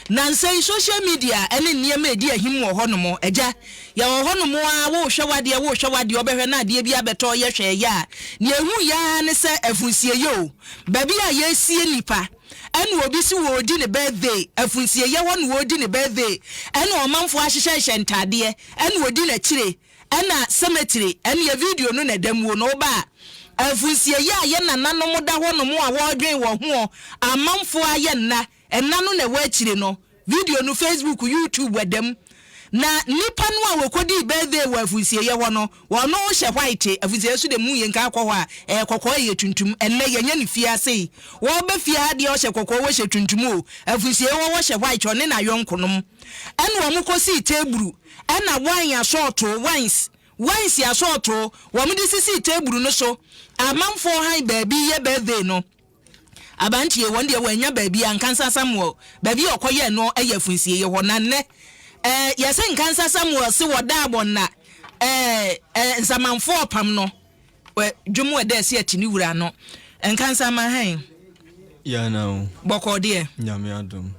na say social media ene niema edi ahim wo ho no mo eja ya wo ho no mo a wo hwewade obehwe na ade bia beto ye hwe ya ne ehu ya ne se afunsie yo baby a yesie nipa ene obi si wo di ne birthday afunsie ye wo no wo di ne birthday ene omanfo ahyehye ntade ene odi na kire ena cemetery ene ye video no na damuo no ba afunsie ya ye nananom da ho no mo a wo dwen wo ho amanfo aye nna enna no na wa kire no video no Facebook YouTube wedem na nipa no a wokodi birthday wa afunsie ye ho no wono hye white afunsie so de mu ye nka akọ ho a kokọ ye tuntum enne ye nya ne fiase wo be fia de o hye kokọ wo hye tuntum o afunsie wo hye white one na yonkonom enne wo mukosi teburu ena wine assorto wines ya assorto wo mu de sisi teburu no so amanfo han baby ye birthday no abantie wonde wanya baby ankansa Samuel baby okoye no eye afunsie ye ho na ne yese nkansa Samuel se woda abonna nsamanfo opam no dwumu ede se atini wura no nkansa ma han ya na boko de nyame adom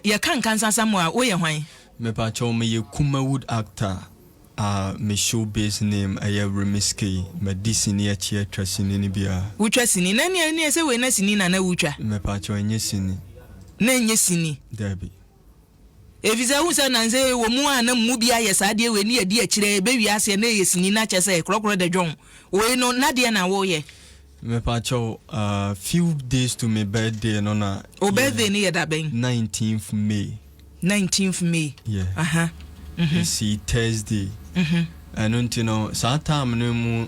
ye kan nkansa Samuel wo ye hwan me pa cho me ye Kumawood actor me show base name Remiski me disini a chia trasini ni bia utwa sini na ne se we na sini na utwa me pa cho enye sini na enye sini debi eviza husa na nze wo mu a na mu bia ye saade we ni adi akire be wi ase na ye sini na chese krokro de dwon we no na de na wo ye me pa cho few days to my birthday no na o birthday ni ye da ben 19th May yeah see Thursday and you know that time no mu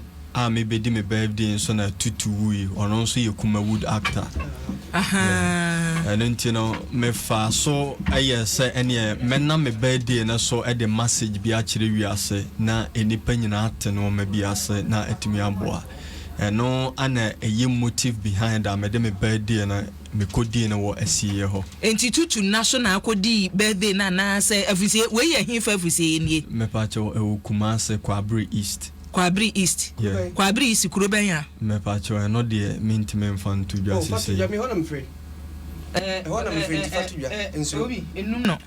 me be di me birthday so na tutu wi ono so ye Kumawood actor and you know me fa so say any me na me birthday na so e the message bi a kire wi ase na enipa nyina ate no ma bi ase na etimi aboa no ana a motive behind that me de me birthday na me kodi na wo asiye ho enti tutu national kodi birthday na say afusie we ye hin fa afusie nie me pa cho e Kumase Kwabri East yeah. Kwabri East kuro benya me pa cho no de mint me fan to just say ya me ho na me free ho na me free fa to ya enso obi enum no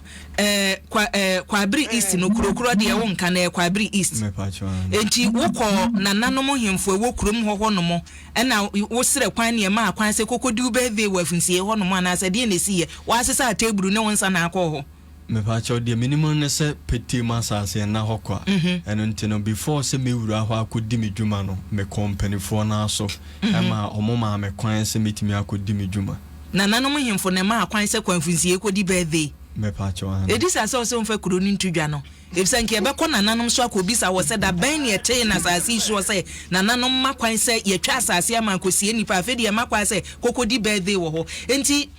Kwabri East no kuro de wo nka na Kwabri East me pa cho enti wokọ nananom hemfo wo kurom ho no mo ena wo sere kwan ne ma kwan se kokodi birthday wa afunsie ho no mo na ase de na siye wa asesa teburu ne wonsa na akọ ho me pa cho de minimum ne se peti masase na hokwa eno ntino before se me wura ho akodi me dwuma no me company fo na so ama omoma me kwan se metimi akodi me dwuma nananom hemfo ne ma kwan se kwan afunsie kodi birthday me pa cho an edisa so so mfa kuro ni ntudwa no efisa nke be ko nananom so akobisa wo se da ban ne ete na asase so se nananom makwan se ye twa asase ama kosie nipa afedi ye makwan se kokodi birthday wo ho enti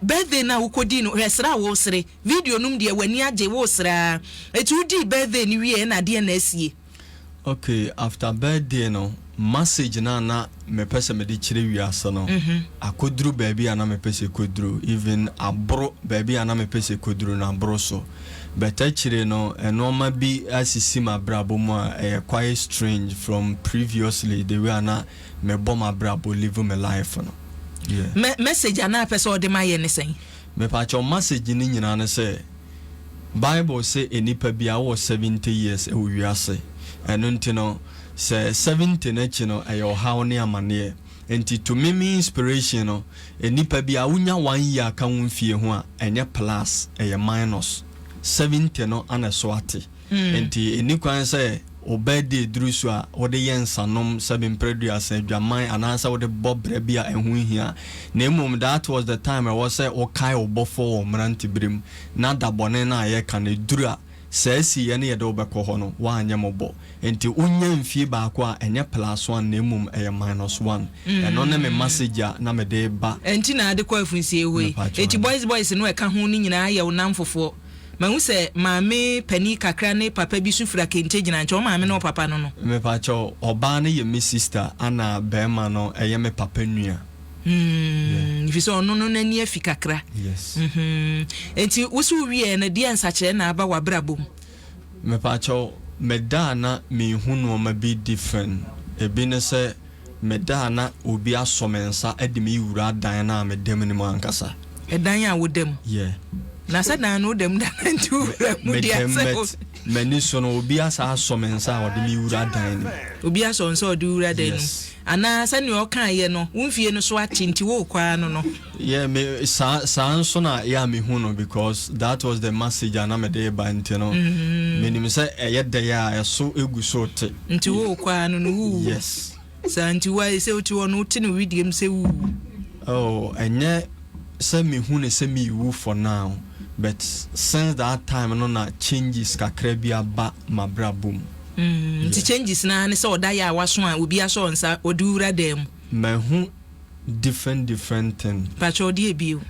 birthday na ukodi no resra wo sere video num de wani age wo sera etu di birthday ni wie na de na asie okay after birthday no message na me pese me di chire wiase no akodru baby ana me pese kodru even abro baby ana me pese kodru na abro so beta chire no enoma bi asisi ma brabo mu quite strange from previously the way ana me bom brabo live my life no yeah message ana pese o de ma ye ne sen me pa cho message ni nyina ne say Bible say enipa bia wo 70 years e wiase eno ntino say 70 na chino ayo how ne amane enti to me inspiration no enipa bia unya 1 year ka wonfie ho a enye plus eye minus 70 no ana so ate enti enikwan say obedi drusu a wode yensanom 7 produce adwaman anansa wode bobre bia ehu hia na emom that was the time I was say okai obofo omranti brim na dabone na ye kan edura sesi ye ne yede obekọ ho no wa anya mobo enti unya mfie ba ko a enye plus 1 na emom eye minus 1 eno ne me message na me de ba enti na ade kwa afunsie hoi enti boys no e ka ho ni nyina ye wonamfofo mahu se maame pani kakra ne papa bi sufura kente gina ncho maame no papa no me pa cho oba ne ye me sister ana bema no eye me papa nua if so no nani afi kakra yes enti wusu wie na dia nsakire na aba wabrabom me pa cho me da na me hu no ma be different e bi ne se me da na obi asomensa edi me wura dan na me dem ni mo ankasa edan ya wodam yeah na sa dan no dem dan ntu mu dia se mani so no obi asa asomensa ode mi wura dan ni obi aso nso ode wura dan ni ana sa ne o kan ye no wonfie no so achinti wo kwa no yeah me sa so na ya me hu no because that was the message ana me dey ba ntino me ni me say eye de ya so egu so te nti wo kwa no wu yes sa nti wa se oti wono ti no widiem se wu oh enye say me hu ne say me wu for now but since that time no na changes kakra bi aba mabrabum nti changes na ne se oda ya waso a obi aso nsa odura dem me hu different thing pacho di ebio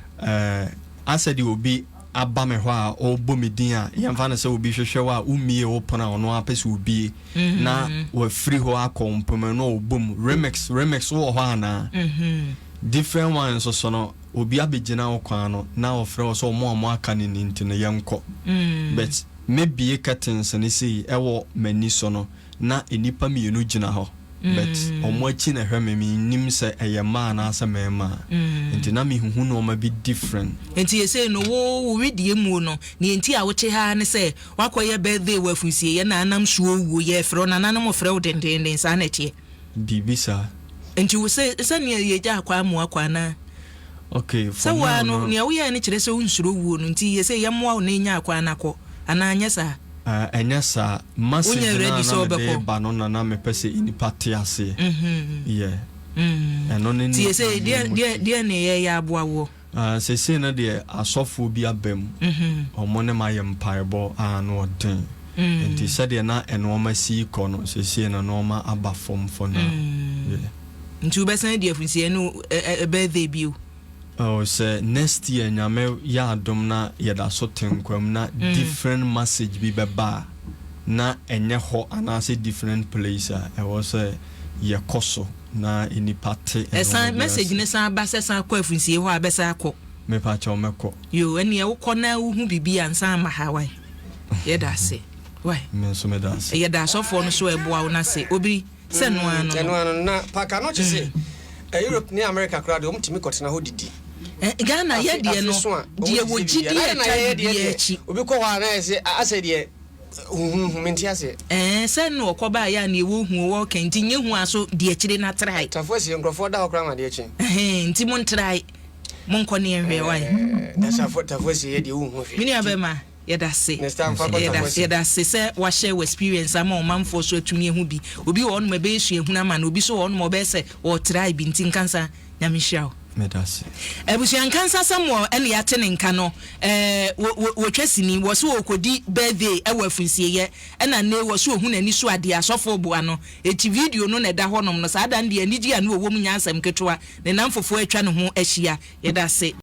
I said you obi aba me ho a obo me din a yemfa na se obi hwehwe wa umie open a ono apese obi na wa free ho akompem no obom remix wo ho ana different ones so no obi abegina okwan no na ofre so mo aka ni ntino yenko but maybe curtains and see ewo mani so no na enipa mi enu gina ho but omo achi na hwe me nim se eyema na asa mema enti na mi huhu no ma be different enti yese no wo widie mu no ne enti a wo che ha ne se wakoye birthday wafusie ye na anam so wo ye fro na nanam fre wo denden sa na tie bibisa enti wo se ne ye ja akwa mu akwa na okay for now no ne wo ye ne kire se wo nsuro wo no enti yese ye mo wo na nya akwa na ko ana anya sa enya sa massive na ba no na me pese inipa te ase yeah eno ne ti say dia ne ye ya aboa wo se na de asofo bi abam omo ne ma ye mpaebo no odin enti se de na eno ma si ko no se na no ma aba fom for na yeah ntu besan de afunsie no birthday bio oh say next year nyame ya adom na yeda so tenkwam na different message bi beba na enye ho anase different place I was ye koso na inipate esa message ne san ba se san kwa afunsie ho abesa akọ me pa cha omeko yo ene wo kona hu bibi ansan ma hawai yeda se why me so me das yeda so for no so eboa wo na se obi se no ano na paka no chese Europe ni America crowd o mtimi kotena ho didi Ghana ye de no de wo gidi e ta de echi obi ko wa na ese ase de menti ase se no okoba ya na ewo hu wo kenti nye hu aso de echire na try tafo ase nkrofo da okra ma de echi nti mon try mon ko ne enwe wai na tafo ase ye de hu hu mini abema yeda se wa share experience ama o manfo so atumi ehu bi obi wo no me be esu ehu na ma na obi so wo no mo be se o try bi nti nkansa nyamehia medasi ebusuan kansa samo ene ya tene nka no wo twasini wo so okodi birthday e wafunsie ye ena ne wo so ohun ani so ade asofo boa no eti video no na da honom no saa da nde anigi a no wo mu nya asem ketwa ne namfofo atwa ne ho ahia yeda se